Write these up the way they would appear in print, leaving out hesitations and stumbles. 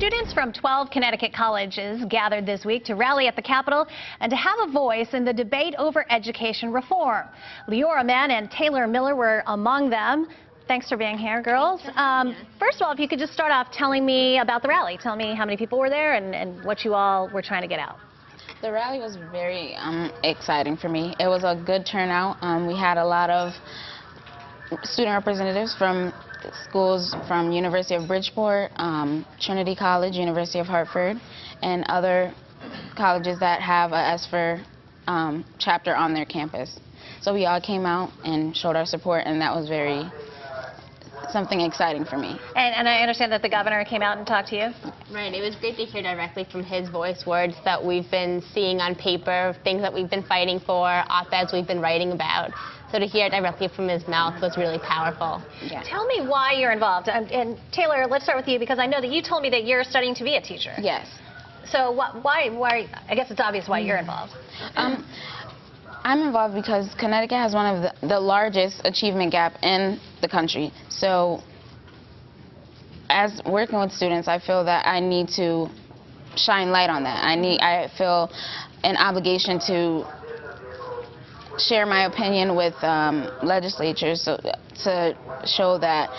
Students from 12 Connecticut colleges gathered this week to rally at the Capitol and to have a voice in the debate over education reform. Liora, Mann and Taylor Miller were among them. Thanks for being here, girls. First of all, if you could just start off telling me about the rally. Tell me how many people were there and what you all were trying to get out. The rally was very exciting for me. It was a good turnout. We had a lot of student representatives from schools from University of Bridgeport, Trinity College, University of Hartford, and other colleges that have a ESFR chapter on their campus. So we all came out and showed our support, and that was something exciting for me. And I understand that the governor came out and talked to you? Right. It was great to hear directly from his voice words that we've been seeing on paper, things that we've been fighting for, op-eds we've been writing about. So to hear it directly from his mouth was really powerful. Yeah. Tell me why you're involved. And Taylor, let's start with you, because I know that you told me that you're studying to be a teacher. Yes. So why, I guess it's obvious why you're involved. I'm involved because Connecticut has one of the largest achievement gap in the country. So as working with students, I feel that I need to shine light on that. I feel an obligation to share my opinion with legislatures to show that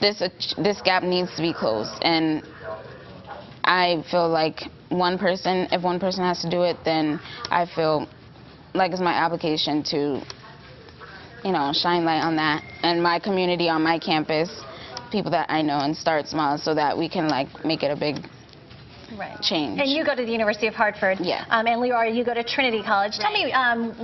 this gap needs to be closed. And I feel like if one person has to do it, then I feel like it's my obligation to, shine light on that. And my community on my campus, people that I know, and start small so that we can make it a big change. And you go to the University of Hartford. Yeah. And Liora, you go to Trinity College. Tell me,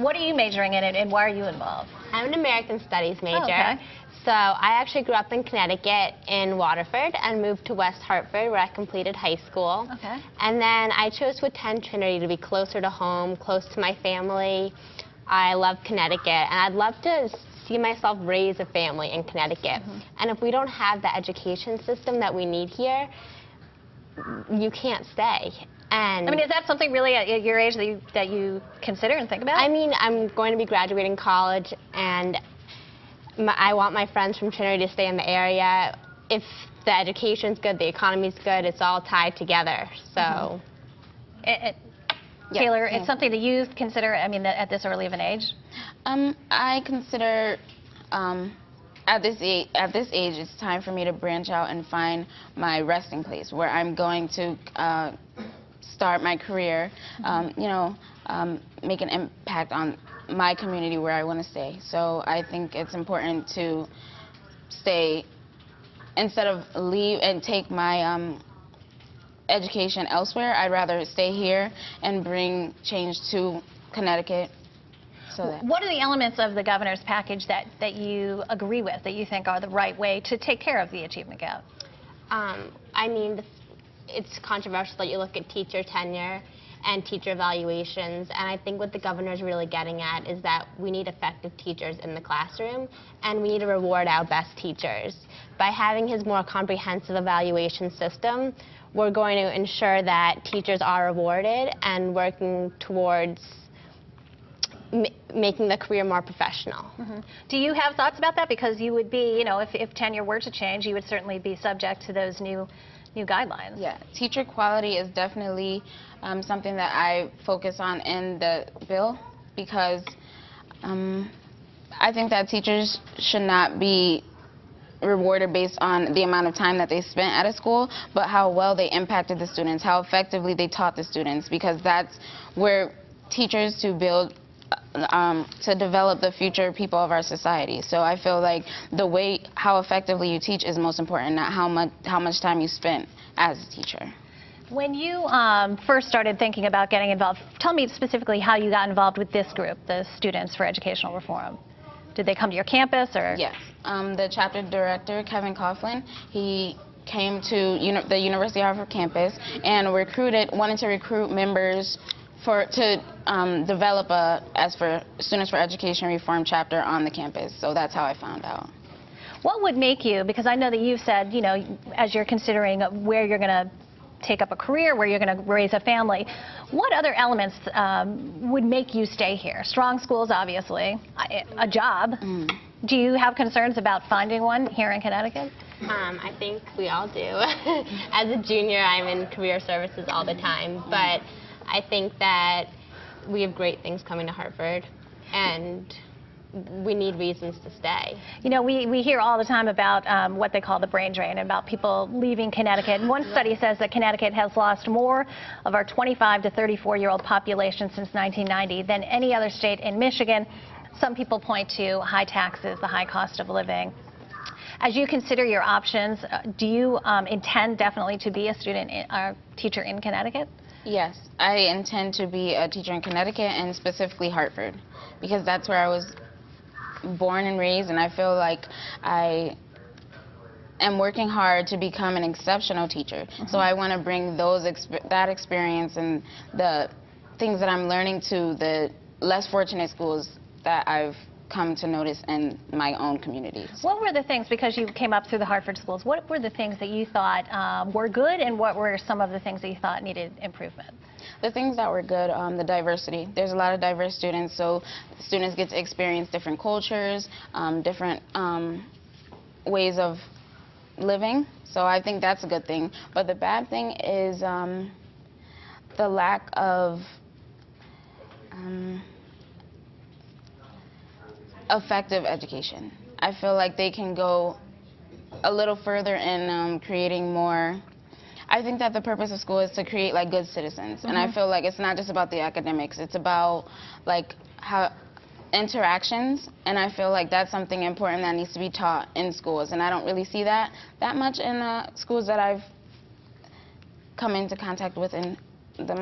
what are you majoring in and why are you involved? I'm an American Studies major. Oh, okay. So I actually grew up in Connecticut in Waterford and moved to West Hartford where I completed high school. Okay. And then I chose to attend Trinity to be closer to home, close to my family. I love Connecticut and I'd love to see myself raise a family in Connecticut. And if we don't have the education system that we need here, you can't stay. And is that something really at your age that you consider and think about? I mean, I'm going to be graduating college and I want my friends from Trinity to stay in the area. If the education's good, the economy's good, it's all tied together. So, Taylor, it's something that you consider, at this early of an age? I consider at this age it's time for me to branch out and find my resting place where I'm going to start my career, make an impact on my community where I want to stay. So I think it's important to stay, instead of leave and take my education elsewhere, I'd rather stay here and bring change to Connecticut. What are the elements of the governor's package that you agree with, that you think are the right way to take care of the achievement gap? It's controversial that you look at teacher tenure and teacher evaluations, and I think what the governor's really getting at is that we need effective teachers in the classroom, and we need to reward our best teachers. By having his more comprehensive evaluation system, we're going to ensure that teachers are rewarded and working towards making the career more professional. Do you have thoughts about that? Because you would be, if tenure were to change, you would certainly be subject to those new guidelines. Yeah, teacher quality is definitely something that I focus on in the bill, because I think that teachers should not be rewarded based on the amount of time that they spent at a school, but how well they impacted the students, how effectively they taught the students, because that's where teachers to develop the future people of our society. So I feel like how effectively you teach is most important, not how much time you spent as a teacher. When you first started thinking about getting involved, tell me specifically how you got involved with this group, the Students for Educational Reform. Did they come to your campus, or? Yes. The chapter director, Kevin Coughlin, he came to the University of Hartford campus and wanted to recruit members to develop a Students for Education Reform chapter on the campus. So that's how I found out. What would make you, because I know that you've said, as you're considering where you're going to take up a career, where you're going to raise a family, what other elements would make you stay here? Strong schools, obviously, a job. Do you have concerns about finding one here in Connecticut? I think we all do. As a junior, I'm in career services all the time, but I think that we have great things coming to Hartford, and we need reasons to stay. You know, we hear all the time about what they call the brain drain, about people leaving Connecticut. And one study says that Connecticut has lost more of our 25 to 34-year-old population since 1990 than any other state in Michigan. Some people point to high taxes, the high cost of living. As you consider your options, do you intend definitely to be a teacher in Connecticut? Yes, I intend to be a teacher in Connecticut and specifically Hartford, because that's where I was born and raised, and I feel like I am working hard to become an exceptional teacher. So I want to bring that experience and the things that I'm learning to the less fortunate schools that I've come to notice in my own communities. What were the things, because you came up through the Hartford schools, what were the things that you thought were good, and what were some of the things that you thought needed improvement? The things that were good, the diversity. There's a lot of diverse students, so students get to experience different cultures, different ways of living, so I think that's a good thing. But the bad thing is the lack of effective education. I feel like they can go a little further in creating more. I think that the purpose of school is to create like good citizens, and I feel like it's not just about the academics. It's about like how interactions, and I feel like that's something important that needs to be taught in schools, and I don't really see that much in schools that I've come into contact with in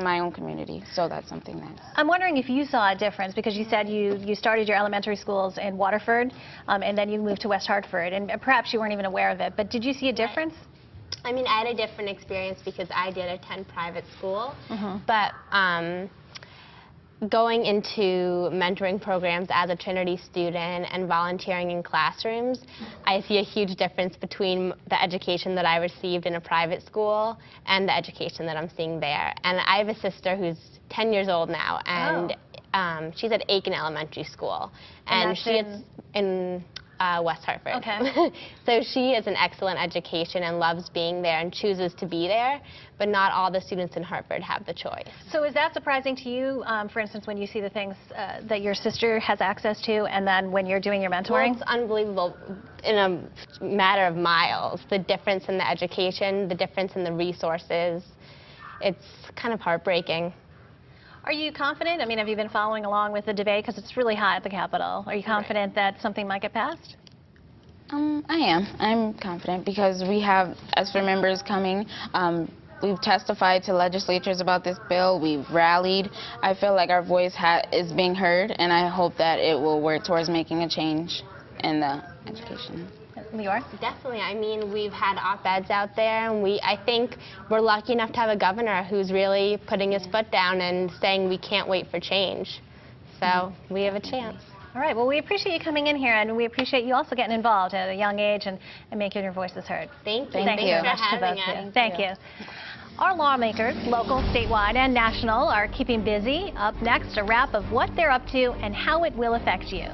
my own community, so that's something that... I'm wondering if you saw a difference, because you said you started your elementary schools in Waterford, and then you moved to West Hartford, and perhaps you weren't even aware of it, but did you see a difference? I mean, I had a different experience because I did attend private school, but going into mentoring programs as a Trinity student and volunteering in classrooms, I see a huge difference between the education that I received in a private school and the education that I'm seeing there. And I have a sister who's 10 years old now, and she's at Aiken Elementary School, and she is in West Hartford. Okay. So she is an excellent education and loves being there and chooses to be there, but not all the students in Hartford have the choice. So is that surprising to you, for instance, when you see the things that your sister has access to, and then when you're doing your mentoring? Well, it's unbelievable in a matter of miles, the difference in the education, the difference in the resources. It's kind of heartbreaking. Are you confident? I mean, have you been following along with the debate? Because it's really hot at the Capitol. Are you confident that something might get passed? I am. I'm confident because we have, as for members coming, we've testified to legislatures about this bill. We've rallied. I feel like our voice is being heard, and I hope that it will work towards making a change in the education. Liora? Definitely. I mean, we've had op-eds out there, and I think we're lucky enough to have a governor who's really putting his foot down and saying we can't wait for change. So we have a chance. All right. Well, we appreciate you coming in here, and we appreciate you also getting involved at a young age and making your voices heard. Thank you. Thank you very much to both of you. Thank you. Our lawmakers, local, statewide, and national, are keeping busy. Up next, a wrap of what they're up to and how it will affect you.